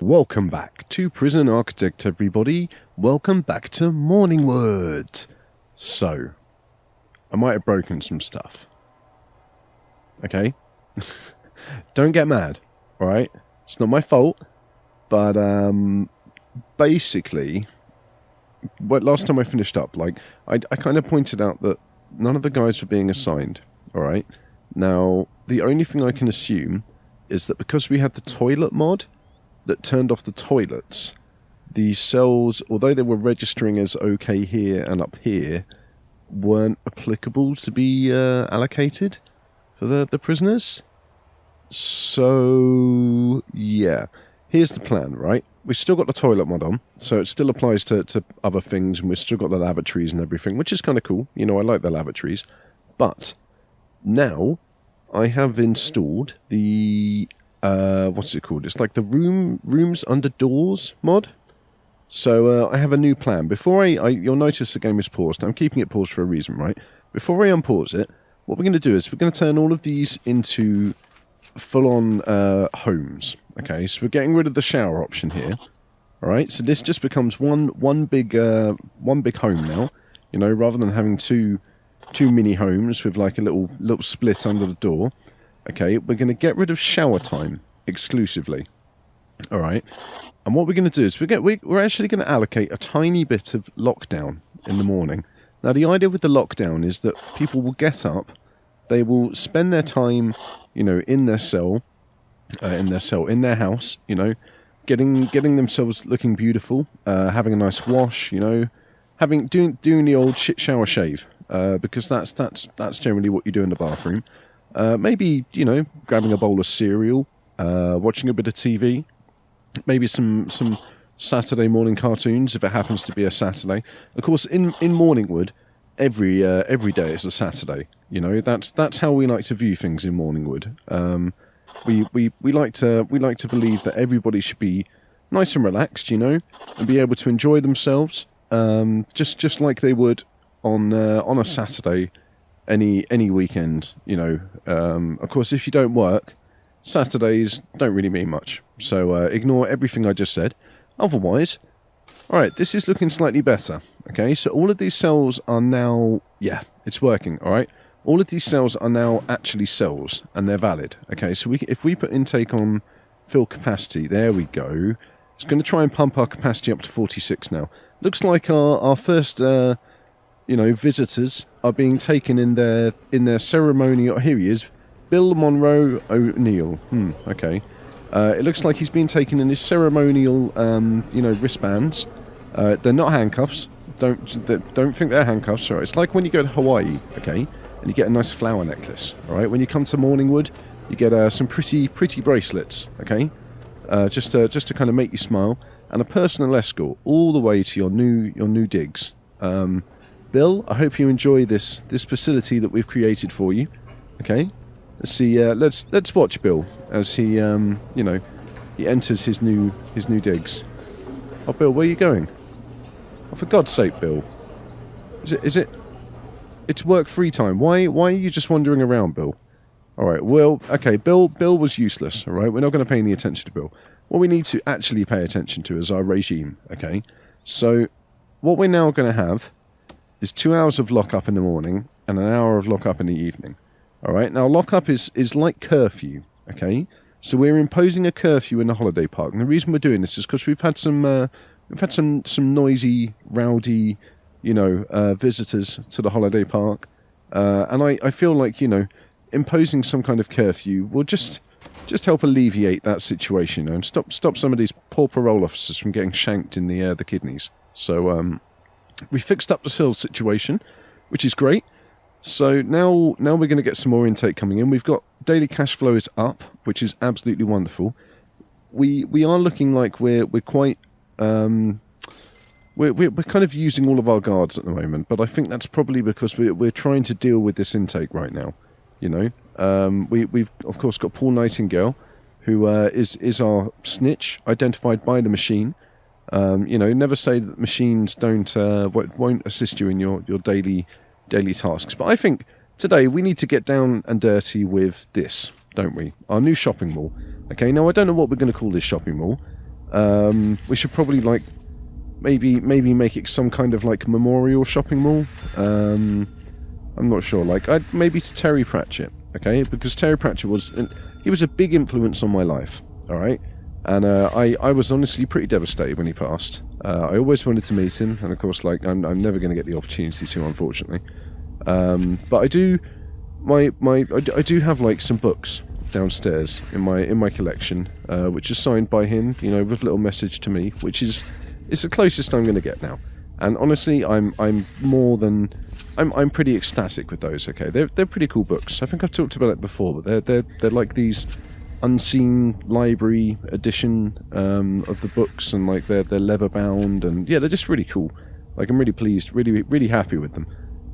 Welcome back to Prison Architect, everybody. Welcome back to Morningwood. So, I might have broken some stuff. Okay? Don't get mad, alright? It's not my fault. But, basically, last time I finished up, I kind of pointed out that none of the guys were being assigned, alright? Now, the only thing I can assume is that because we had the toilet mod that turned off the toilets, the cells, although they were registering as okay here and up here, weren't applicable to be allocated for the prisoners. So, yeah. Here's the plan, right? We've still got the toilet mod on, so it still applies to other things, and we've still got the lavatories and everything, which is kind of cool. You know, I like the lavatories. But now I have installed the what's it called? It's like the rooms under doors mod. So I have a new plan. Before you'll notice the game is paused. I'm keeping it paused for a reason, right? Before I unpause it, what we're going to do is we're going to turn all of these into full-on homes. Okay, so we're getting rid of the shower option here. All right, so this just becomes one big home now. You know, rather than having two mini homes with like a little split under the door. Okay, we're going to get rid of shower time exclusively. All right, and what we're going to do is we're actually going to allocate a tiny bit of lockdown in the morning. Now, the idea with the lockdown is that people will get up, they will spend their time, you know, in their house, you know, getting themselves looking beautiful, having a nice wash, you know, doing the old shit shower shave, because that's generally what you do in the bathroom. Maybe, you know, grabbing a bowl of cereal, watching a bit of TV, maybe some Saturday morning cartoons if it happens to be a Saturday. Of course, in Morningwood, every day is a Saturday. You know, that's how we like to view things in Morningwood. We like to believe that everybody should be nice and relaxed, you know, and be able to enjoy themselves, just like they would on a Saturday. Any weekend, you know. Of course, if you don't work, Saturdays don't really mean much. So ignore everything I just said. Otherwise, alright, this is looking slightly better. Okay, so all of these cells are now... Yeah, it's working, alright? All of these cells are now actually cells, and they're valid. Okay, so if we put intake on fill capacity, there we go. It's going to try and pump our capacity up to 46 now. Looks like our first... you know, visitors are being taken in their ceremonial... Here he is, Bill Monroe O'Neill. Okay. It looks like he's been taken in his ceremonial, you know, wristbands. They're not handcuffs. Don't think they're handcuffs. Right? It's like when you go to Hawaii, okay, and you get a nice flower necklace. All right. When you come to Morningwood, you get some pretty bracelets. Okay. Just to kind of make you smile, and a personal escort all the way to your new digs. Bill, I hope you enjoy this facility that we've created for you. Okay, let's see. Let's watch Bill as he you know, he enters his new digs. Oh, Bill, where are you going? Oh, for God's sake, Bill. Is it? It's work free time. Why are you just wandering around, Bill? All right. Well, okay. Bill was useless. All right. We're not going to pay any attention to Bill. What we need to actually pay attention to is our regime. Okay. So, what we're now going to have is 2 hours of lock-up in the morning and an hour of lock-up in the evening. All right. Now, lock-up is like curfew. Okay. So we're imposing a curfew in the holiday park, and the reason we're doing this is because we've had some noisy, rowdy, you know, visitors to the holiday park, and I feel like, you know, imposing some kind of curfew will just help alleviate that situation, you know, and stop some of these poor parole officers from getting shanked in the kidneys. So we fixed up the cell situation, which is great. So now we're going to get some more intake coming in. We've got daily cash flow is up, which is absolutely wonderful. We are looking like we're quite we're kind of using all of our guards at the moment, but I think that's probably because we're trying to deal with this intake right now. You know, we've of course got Paul Nightingale, who is our snitch, identified by the machine. You know, never say that machines won't assist you in your daily tasks. But I think today we need to get down and dirty with this, don't we? Our new shopping mall. Okay, now I don't know what we're going to call this shopping mall. We should probably like maybe make it some kind of like memorial shopping mall. I'm not sure. Like maybe to Terry Pratchett, okay? Because Terry Pratchett he was a big influence on my life. All right, and I was honestly pretty devastated when he passed. I always wanted to meet him, and of course, like I'm never going to get the opportunity to, unfortunately. But I do I do have like some books downstairs in my collection, which is signed by him, you know, with a little message to me, which is the closest I'm going to get now. And honestly, I'm pretty ecstatic with those. Okay, they're pretty cool books. I think I've talked about it before, but they're like these unseen library edition of the books, and like they're leather bound, and yeah, they're just really cool. Like I'm really pleased, really happy with them.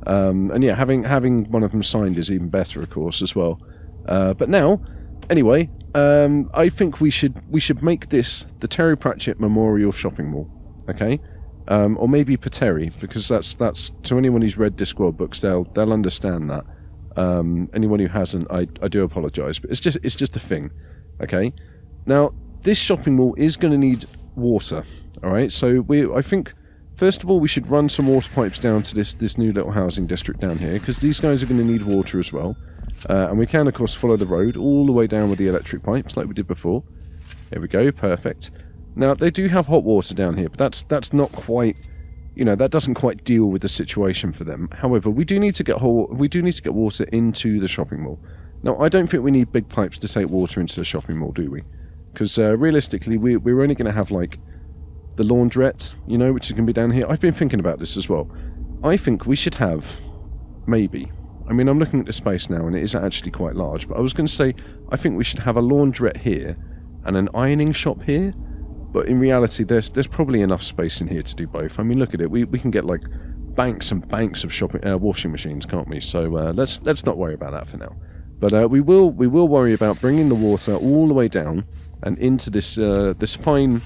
And yeah, having one of them signed is even better, of course, as well. But now, anyway, I think we should make this the Terry Pratchett Memorial Shopping Mall, okay? Or maybe for Terry, because that's to anyone who's read Discworld books, they'll understand that. Anyone who hasn't, I do apologise, but it's just a thing, okay? Now, this shopping mall is going to need water, all right? So I think first of all we should run some water pipes down to this new little housing district down here, because these guys are going to need water as well. And we can, of course, follow the road all the way down with the electric pipes like we did before. There we go, perfect. Now, they do have hot water down here, but that's not quite, you know, that doesn't quite deal with the situation for them. However, we do need to get water into the shopping mall. Now, I don't think we need big pipes to take water into the shopping mall, do we? Because realistically, we're only going to have, like, the laundrette, you know, which is going to be down here. I've been thinking about this as well. I think we should have, maybe... I mean, I'm looking at the space now, and it is actually quite large, but I was going to say, I think we should have a laundrette here, and an ironing shop here, but in reality, there's probably enough space in here to do both. I mean, look at it, we can get, like, banks and banks of washing machines, can't we? So, let's not worry about that for now. But we will worry about bringing the water all the way down, and into this fine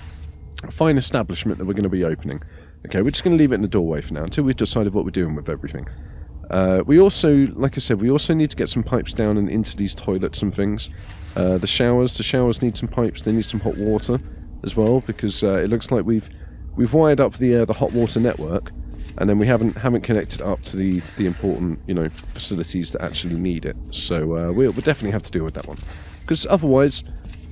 establishment that we're going to be opening. Okay, we're just going to leave it in the doorway for now, until we've decided what we're doing with everything. We also, like I said, we also need to get some pipes down and into these toilets and things. The showers need some pipes. They need some hot water as well, because it looks like we've wired up the hot water network, and then we haven't connected up to the important, you know, facilities that actually need it. So we'll definitely have to deal with that one, because otherwise,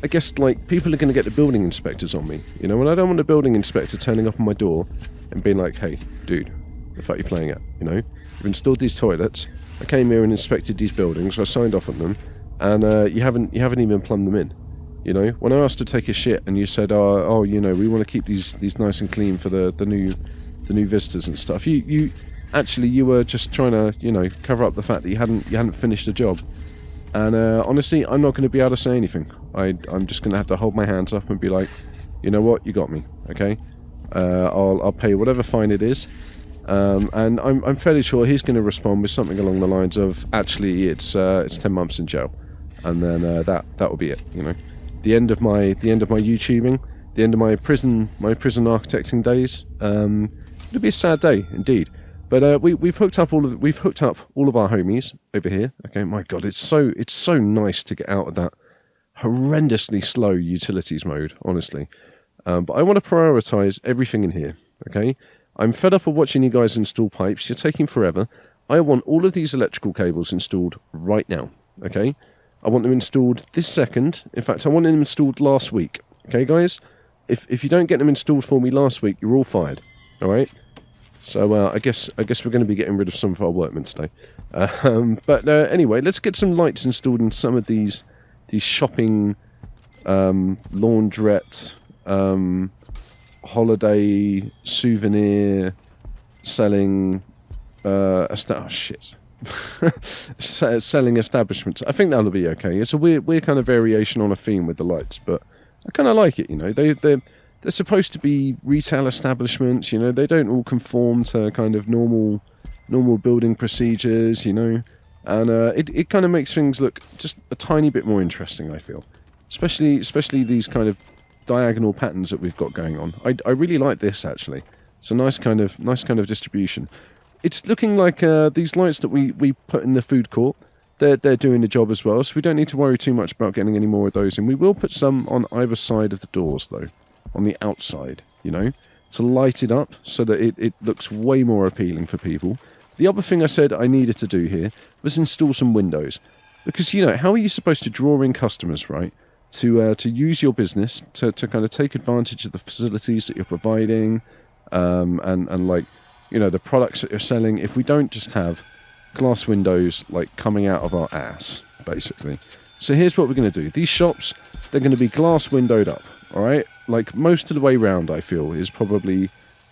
I guess, like, people are going to get the building inspectors on me, you know, and I don't want a building inspector turning up on my door and being like, hey, dude, the fuck are you playing at, you know? We've installed these toilets. I came here and inspected these buildings. I signed off on them, and you haven't even plumbed them in. You know, when I asked to take a shit, and you said, "Oh, you know, we want to keep these nice and clean for the new visitors and stuff." You were just trying to, you know, cover up the fact that you hadn't finished the job. And honestly, I'm not going to be able to say anything. I'm just going to have to hold my hands up and be like, you know what, you got me, okay? I'll pay whatever fine it is. And I'm fairly sure he's going to respond with something along the lines of, actually, it's 10 months in jail, and then that will be it. You know, the end of my YouTubing, the end of my prison architecting days. It'll be a sad day indeed. But we've hooked up all of our homies over here. Okay, my God, it's so nice to get out of that horrendously slow utilities mode, honestly. But I want to prioritize everything in here. Okay. I'm fed up of watching you guys install pipes. You're taking forever. I want all of these electrical cables installed right now, okay? I want them installed this second. In fact, I want them installed last week, okay, guys? If you don't get them installed for me last week, you're all fired, all right? So I guess we're going to be getting rid of some of our workmen today. But anyway, let's get some lights installed in some of these shopping laundrette holiday souvenir selling selling establishments. I think that'll be okay. It's a weird kind of variation on a theme with the lights, but I kind of like it. You know, they're supposed to be retail establishments. You know, they don't all conform to kind of normal building procedures. You know, and it kind of makes things look just a tiny bit more interesting, I feel, especially these kind of diagonal patterns that we've got going on. I really like this, actually. It's a nice kind of distribution. It's looking like these lights that we put in the food court, they're doing the job as well, so we don't need to worry too much about getting any more of those in. We will put some on either side of the doors, though. on the outside, you know, to light it up so that it looks way more appealing for people. The other thing I said I needed to do here was install some windows. Because, you know, how are you supposed to draw in customers, right? To use your business, to kind of take advantage of the facilities that you're providing, and like, you know, the products that you're selling, if we don't just have glass windows, like, coming out of our ass, basically. So here's what we're going to do. These shops, they're going to be glass windowed up, all right? Like, most of the way round, I feel, is probably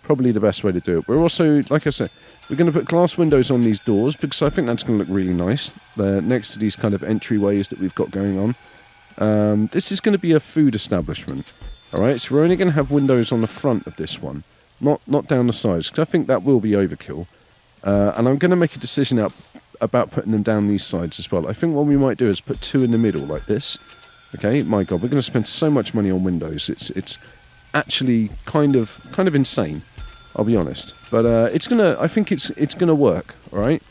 the best way to do it. We're also, like I said, we're going to put glass windows on these doors because I think that's going to look really nice. They're next to these kind of entryways that we've got going on. This is going to be a food establishment, all right? So we're only going to have windows on the front of this one, not down the sides, because I think that will be overkill. And I'm going to make a decision about putting them down these sides as well. I think what we might do is put two in the middle like this. Okay, my God, we're going to spend so much money on windows. It's actually kind of insane. I'll be honest, but I think it's gonna work. All right,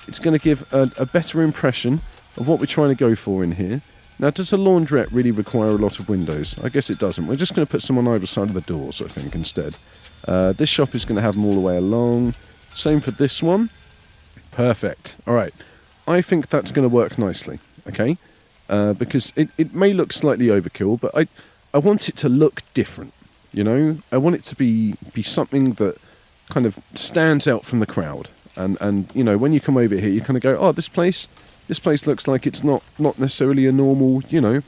it's gonna give a better impression of what we're trying to go for in here. Now, does a laundrette really require a lot of windows? I guess it doesn't. We're just gonna put some on either side of the doors, I think, instead. This shop is gonna have them all the way along. Same for this one. Perfect. All right, I think that's gonna work nicely. Okay, because it may look slightly overkill, but I want it to look different. You know, I want it to be something that kind of stands out from the crowd. And you know, when you come over here, you kind of go, oh, this place looks like it's not necessarily a normal, you know,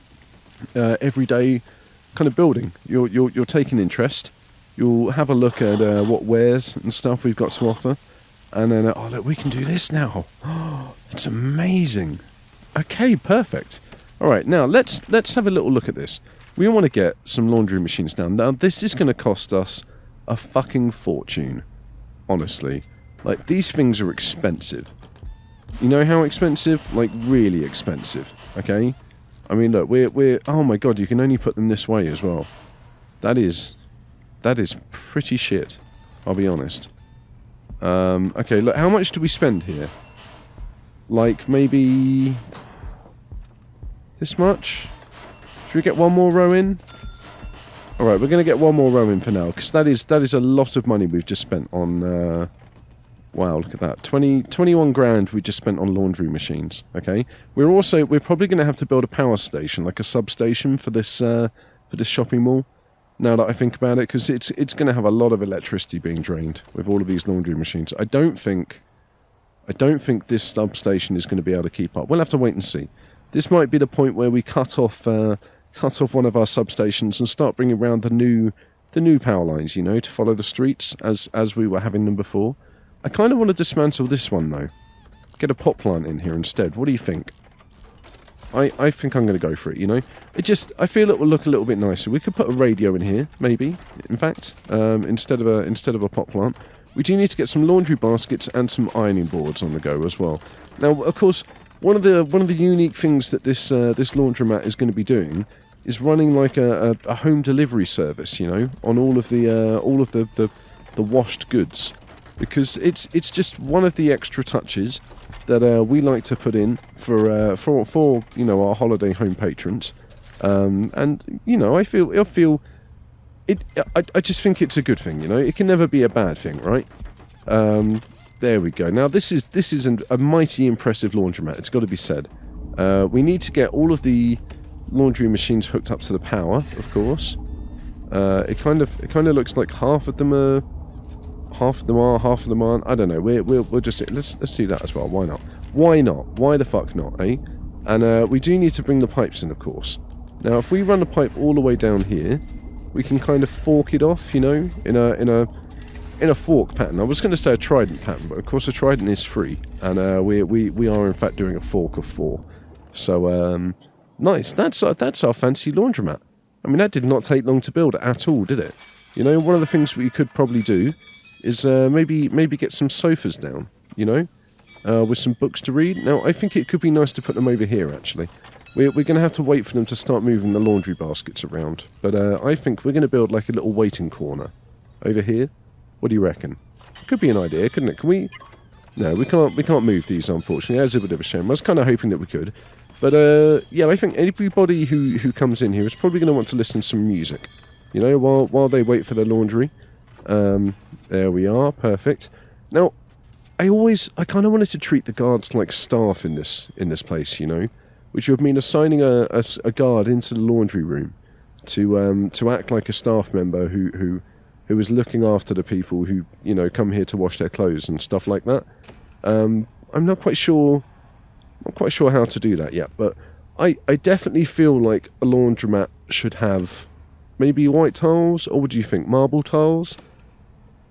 everyday kind of building. You're taking interest. You'll have a look at what wares and stuff we've got to offer, and then oh look, we can do this now. It's amazing. Okay, perfect. All right, now let's have a little look at this. We want to get some laundry machines down. Now, this is going to cost us a fucking fortune. Honestly. Like, these things are expensive. You know how expensive? Like, really expensive. Okay? I mean, look, we're... Oh my God, you can only put them this way as well. That is pretty shit. I'll be honest. Okay, look, how much do we spend here? Like, maybe... this much? Should we get one more row in? Alright, we're going to get one more row in for now, because that is a lot of money we've just spent on, wow, look at that. 21 grand we just spent on laundry machines, okay? We're probably going to have to build a power station, like a substation for this shopping mall, now that I think about it, because it's going to have a lot of electricity being drained with all of these laundry machines. I don't think this substation is going to be able to keep up. We'll have to wait and see. This might be the point where we cut off one of our substations and start bringing around the new power lines, you know, to follow the streets as we were having them before. I kind of want to dismantle this one though. Get a pot plant in here instead. What do you think? I think I'm going to go for it, you know. I feel it will look a little bit nicer. We could put a radio in here, maybe. In fact, instead of a pot plant, we do need to get some laundry baskets and some ironing boards on the go as well. Now, of course, one of the unique things that this laundromat is going to be doing is running like a home delivery service, you know, on all of the washed goods, because it's just one of the extra touches that we like to put in for you know, our holiday home patrons, and you know, I just think it's a good thing, you know. It can never be a bad thing, right? There we go. Now this is a mighty impressive laundromat. It's got to be said. We need to get all of the laundry machines hooked up to the power, of course. It kind of looks like half of them are, half of them aren't. I don't know. We'll just let's do that as well. Why not? Why not? Why the fuck not? Eh? And we do need to bring the pipes in, of course. Now, if we run the pipe all the way down here, we can kind of fork it off, you know, in a fork pattern. I was going to say a trident pattern, but of course a trident is free, and we are in fact doing a fork of 4. So nice. That's our fancy laundromat. I mean, that did not take long to build at all, did it? You know, one of the things we could probably do is maybe get some sofas down, you know, with some books to read. Now, I think it could be nice to put them over here, actually. We're going to have to wait for them to start moving the laundry baskets around. But I think we're going to build like a little waiting corner over here. What do you reckon? Could be an idea, couldn't it? Can we... No, we can't move these, unfortunately. That's a bit of a shame. I was kind of hoping that we could. But, yeah, I think everybody who comes in here is probably going to want to listen to some music. You know, while they wait for their laundry. There we are, perfect. Now, I kind of wanted to treat the guards like staff in this place, you know, which would mean assigning a guard into the laundry room to act like a staff member who is looking after the people who, you know, come here to wash their clothes and stuff like that. I'm not quite sure how to do that yet, but I definitely feel like a laundromat should have maybe white tiles, or what do you think, marble tiles?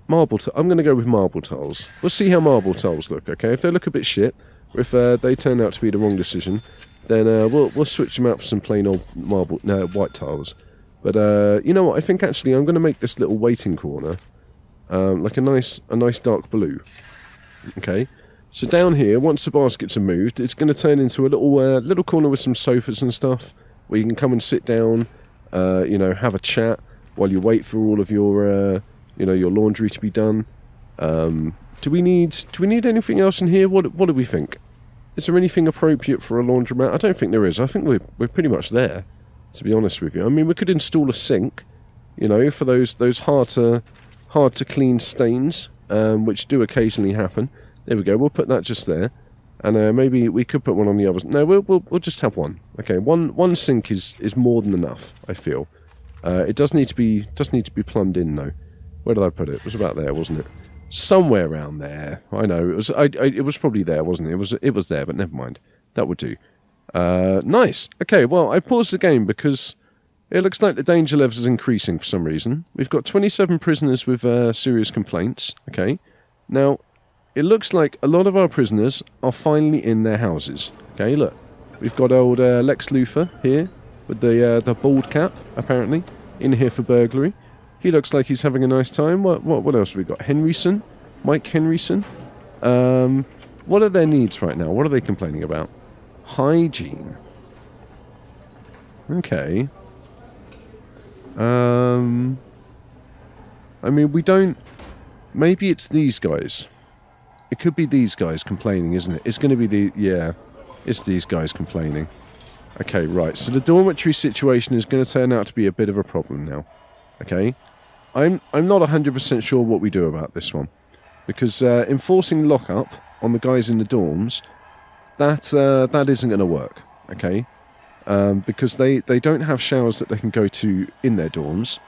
I'm going to go with marble tiles. We'll see how marble tiles look, okay? If they look a bit shit, or if they turn out to be the wrong decision, then we'll switch them out for some plain old white tiles. But you know what? I think actually I'm going to make this little waiting corner like a nice dark blue. Okay. So down here, once the baskets are moved, it's going to turn into a little corner with some sofas and stuff where you can come and sit down, you know, have a chat while you wait for all of your you know, your laundry to be done. Do we need anything else in here? What do we think? Is there anything appropriate for a laundromat? I don't think there is. I think we're pretty much there, to be honest with you. I mean, we could install a sink, you know, for those hard to clean stains, which do occasionally happen. There we go. We'll put that just there, and maybe we could put one on the others. No, we'll just have one. Okay, one sink is more than enough, I feel. It does need to be plumbed in though. Where did I put it? It was about there, wasn't it? Somewhere around there. I know it was. It was probably there, wasn't it? It was there, but never mind. That would do. Nice. Okay. Well, I paused the game because it looks like the danger level is increasing for some reason. We've got 27 prisoners with serious complaints. Okay. Now, it looks like a lot of our prisoners are finally in their houses. Okay. Look, we've got old Lex Luthor here with the bald cap, apparently, in here for burglary. He looks like he's having a nice time. What else have we got? Henryson? Mike Henryson? What are their needs right now? What are they complaining about? Hygiene. Okay. I mean, we don't... Maybe it's these guys. It could be these guys complaining, isn't it? It's going to be yeah, it's these guys complaining. Okay, right. So the dormitory situation is going to turn out to be a bit of a problem now. Okay? I'm not 100% sure what we do about this one. Because enforcing lockup on the guys in the dorms, that isn't going to work. Okay? Because they don't have showers that they can go to in their dorms.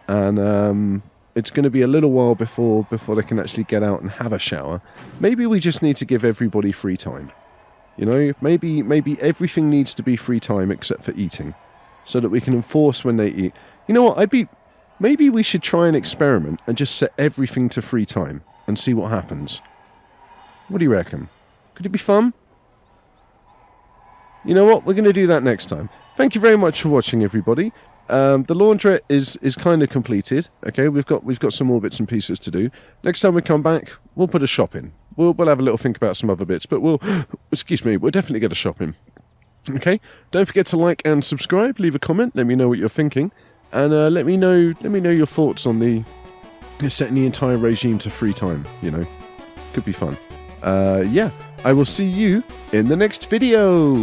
And it's going to be a little while before they can actually get out and have a shower. Maybe we just need to give everybody free time. You know, maybe everything needs to be free time except for eating. So that we can enforce when they eat. You know what, maybe we should try an experiment and just set everything to free time and see what happens. What do you reckon? Could it be fun? You know what? We're going to do that next time. Thank you very much for watching, everybody. The laundrette is kind of completed. Okay, we've got some more bits and pieces to do. Next time we come back, we'll put a shop in. We'll have a little think about some other bits, but we'll definitely get a shop in. Okay, don't forget to like and subscribe. Leave a comment. Let me know what you're thinking. And let me know your thoughts on the setting the entire regime to free time. You know, could be fun. Yeah, I will see you in the next video.